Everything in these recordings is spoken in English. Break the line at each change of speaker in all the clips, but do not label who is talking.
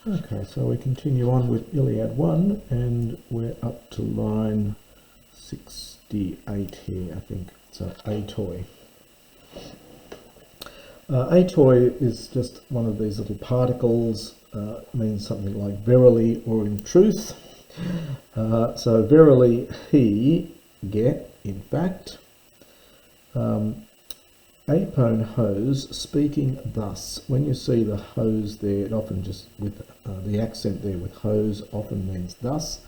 Okay, so we continue on with Iliad 1, and we're up to line 68 here, I think. So, atoi. Atoi is just one of these little particles, means something like verily or in truth. So, verily he, get, in fact. Apone hose, speaking thus. When you see the hose there, it often just with the accent there with hose often means thus.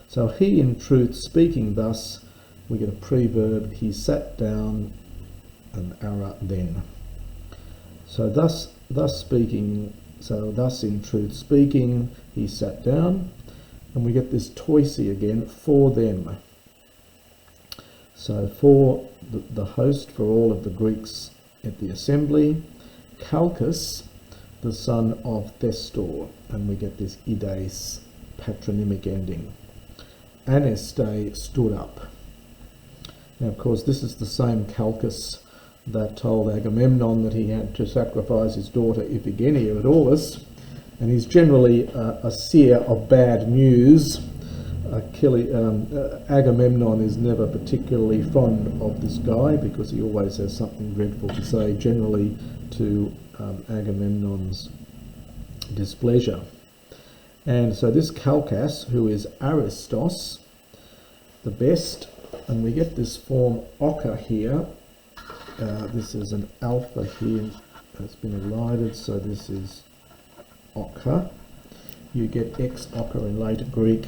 So he in truth speaking thus, we get a preverb, he sat down, and ara then. So thus speaking, so thus in truth speaking, he sat down, and we get this toisi again, for them. So for the host, for all of the Greeks at the assembly, Kalchas, the son of Thestor, and we get this ides patronymic ending. Aneste stood up. Now, of course, this is the same Kalchas that told Agamemnon that he had to sacrifice his daughter Iphigenia at Aulis, and he's generally a seer of bad news. Agamemnon is never particularly fond of this guy because he always has something dreadful to say, generally to Agamemnon's displeasure. And so this Kalchas, who is Aristos, the best, and we get this form ocha here. This is an alpha here that's been elided, so this is ocha. You get ex ocha in later Greek.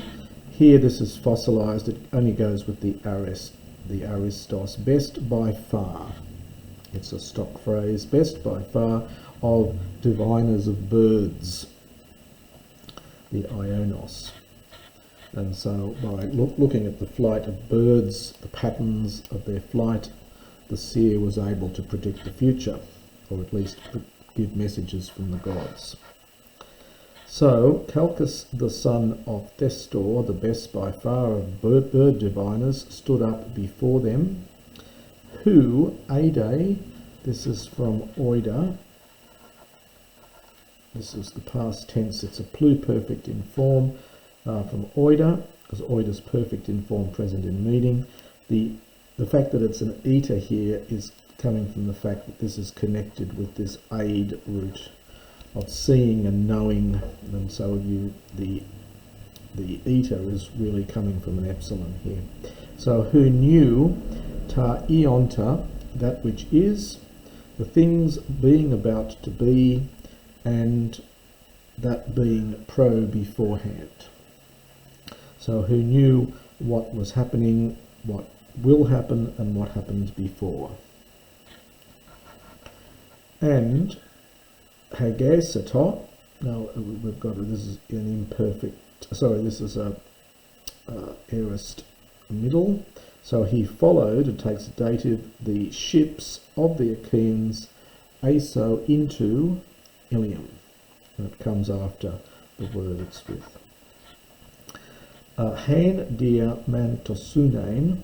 Here this is fossilised, it only goes with the Aristos, best by far. It's a stock phrase, best by far of diviners of birds, the Ionos. And so by looking at the flight of birds, the patterns of their flight, the seer was able to predict the future, or at least give messages from the gods. So, Kalchas, the son of Thestor, the best by far of bird diviners, stood up before them, who, Ade, this is from oida, this is the past tense, it's a pluperfect in form from oida, because oida is perfect in form present in meaning. The fact that it's an eta here is coming from the fact that this is connected with this aid root of seeing and knowing, and so the eta is really coming from an epsilon here. So who knew ta ionta, that which is, the things being about to be, and that being pro beforehand. So who knew what was happening, what will happen, and what happened before. And hegesato, now we've got, this is an imperfect, sorry, this is a aorist middle. So he followed, it takes a dative, the ships of the Achaeans, aso into Ilium. And it comes after the word it's with. Han dia mantosunain,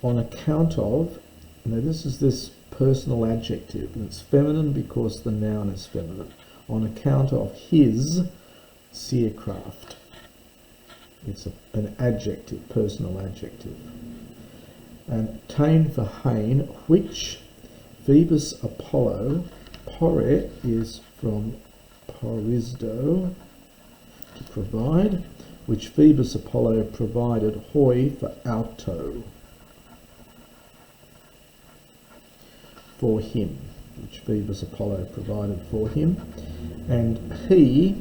on account of, now this is this personal adjective, and it's feminine because the noun is feminine, on account of his seercraft. It's an adjective, personal adjective. And tain for hain, which Phoebus Apollo, pore is from porisdo, to provide, which Phoebus Apollo provided hoi for auto, for him, which Phoebus Apollo provided for him. And he,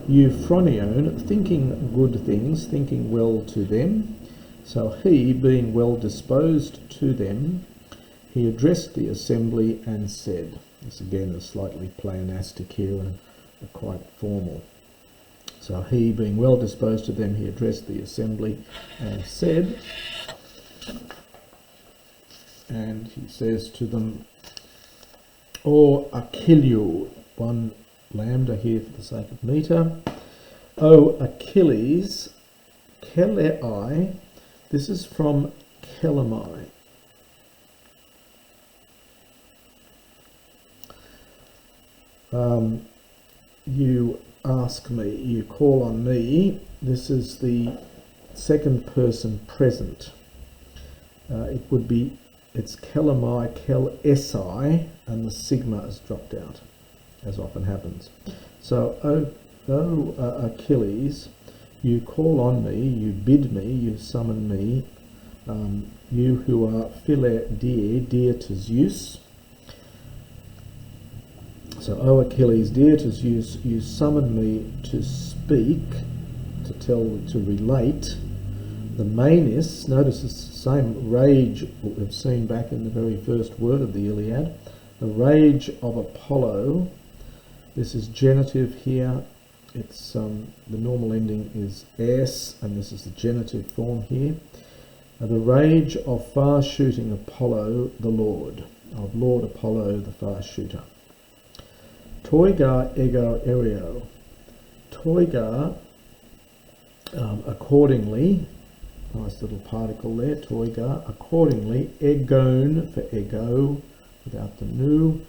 Euphronion, thinking good things, thinking well to them. So he, being well disposed to them, he addressed the assembly and said, this again is slightly pleonastic here and quite formal. So he, being well disposed to them, he addressed the assembly and said, and he says to them, O Achilles, one lambda here for the sake of meter, O Achilles, kelei, this is from kelemai. You ask me, you call on me. This is the second person present. It would be, it's kelamai, kel esai, and the sigma has dropped out, as often happens. So, Achilles, you call on me, you bid me, you summon me, you who are phile dear to Zeus. So, O Achilles, dear to Zeus, you summon me to speak, to tell, to relate the manis. Notice it's the same rage we've seen back in the very first word of the Iliad. The rage of Apollo. This is genitive here. It's the normal ending is s, and this is the genitive form here. The rage of far-shooting Apollo, the Lord, of Lord Apollo, the far-shooter. Toiga ego ereo. Toiga, accordingly, nice little particle there, toiga, accordingly, egon for ego, without the nu.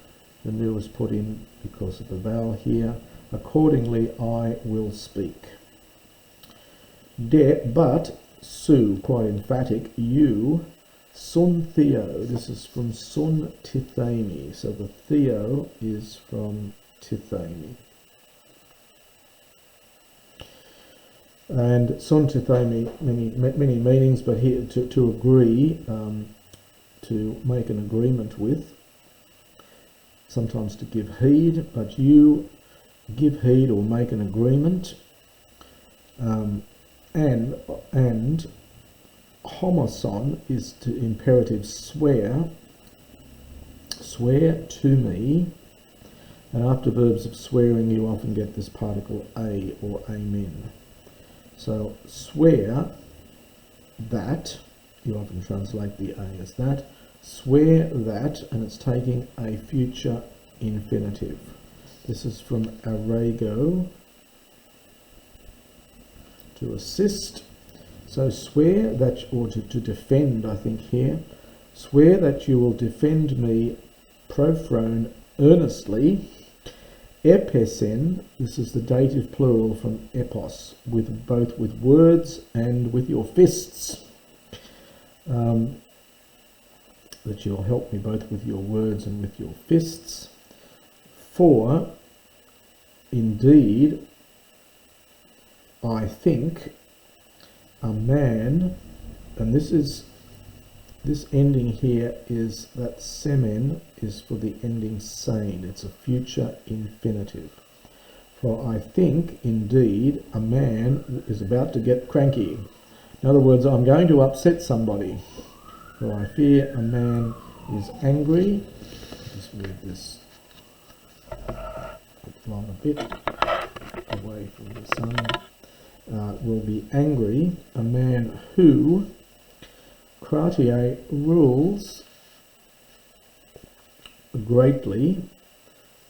The nu is put in because of the vowel here. Accordingly, I will speak. But, su, quite emphatic, you, sun theo. This is from sun tithemi. So the theo is from tithemi. And sun tithemi, many meanings, but here to agree, to make an agreement with, sometimes to give heed, but you give heed or make an agreement, and homoson is to imperative swear to me, and after verbs of swearing you often get this particle a or amen. So swear that, you often translate the a as that, swear that, and it's taking a future infinitive. This is from arego, to assist. So swear that, or to defend, I think here, swear that you will defend me prophron earnestly. Epesen, this is the dative plural from epos, with both with words and with your fists. That you'll help me both with your words and with your fists. For, indeed, I think a man, and this ending here is that semen is for the ending sane. It's a future infinitive. For I think, indeed, a man is about to get cranky. In other words, I'm going to upset somebody. For I fear a man is angry. Just move this along a bit, away from the sun. Will be angry. A man who Kratia rules greatly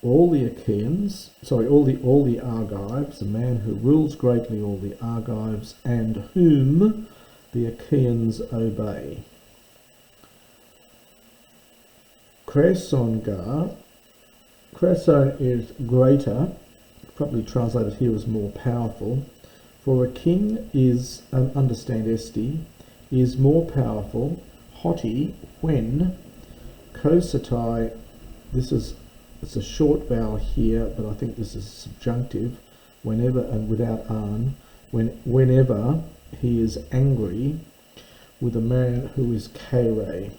all the Achaeans, all the Argives, a man who rules greatly all the Argives, and whom the Achaeans obey. Kreson is greater, probably translated here as more powerful, for a king is, understand esti, is more powerful, hoti, when, kosatai, it's a short vowel here, but I think this is subjunctive, whenever and without an, whenever he is angry with a man who is kere.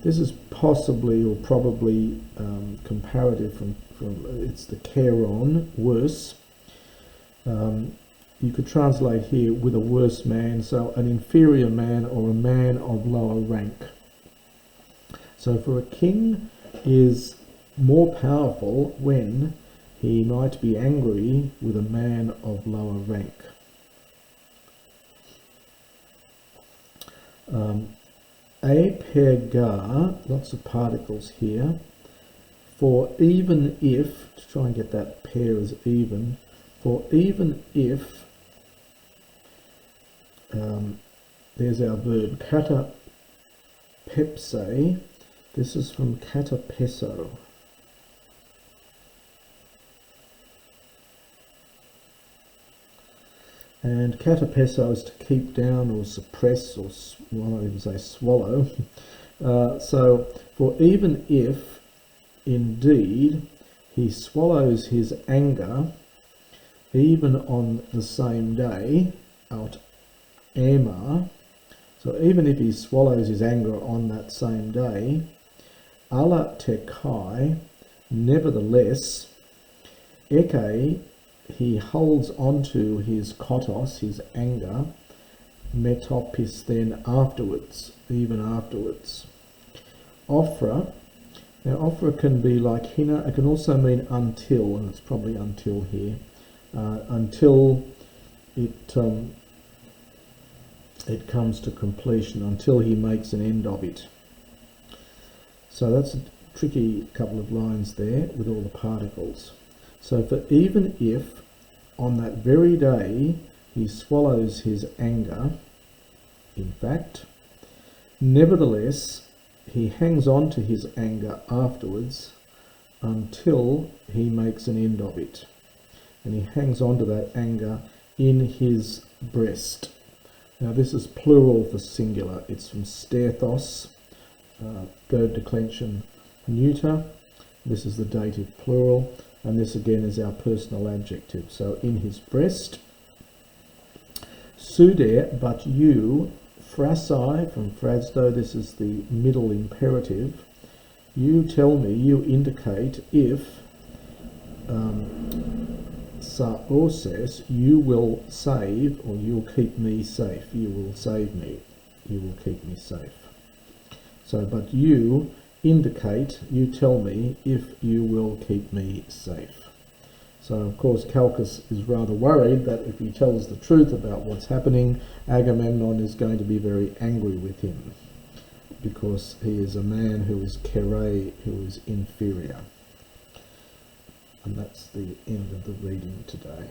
This is possibly or probably comparative from it's the keron, worse. You could translate here with a worse man, so an inferior man or a man of lower rank. So for a king is more powerful when he might be angry with a man of lower rank. Apega, lots of particles here. For even if, to try and get that pair as even, for even if, there's our verb, kata pepse, this is from kata peso. And katapeso is to keep down or suppress, or well, not even say swallow. So, for even if indeed he swallows his anger, even on the same day, out ema, so even if he swallows his anger on that same day, ala tekai, nevertheless, eke, he holds onto his kotos, his anger, metopis, then afterwards, even afterwards. Ofra, now ofra can be like hina, it can also mean until, and it's probably until here, until it comes to completion, until he makes an end of it. So that's a tricky couple of lines there with all the particles. So for even if on that very day he swallows his anger, in fact, nevertheless he hangs on to his anger afterwards until he makes an end of it. And he hangs on to that anger in his breast. Now this is plural for singular. It's from sterthos, third declension neuter. This is the dative plural, and this again is our personal adjective. So in his breast. Sude, but you, phrasai from phrasdo, this is the middle imperative. You tell me, you indicate if saoses, you will save, or you'll keep me safe. You will save me. You will keep me safe. So, but you indicate, you tell me if you will keep me safe. So, of course, Kalchas is rather worried that if he tells the truth about what's happening, Agamemnon is going to be very angry with him, because he is a man who is kere, who is inferior. And that's the end of the reading today.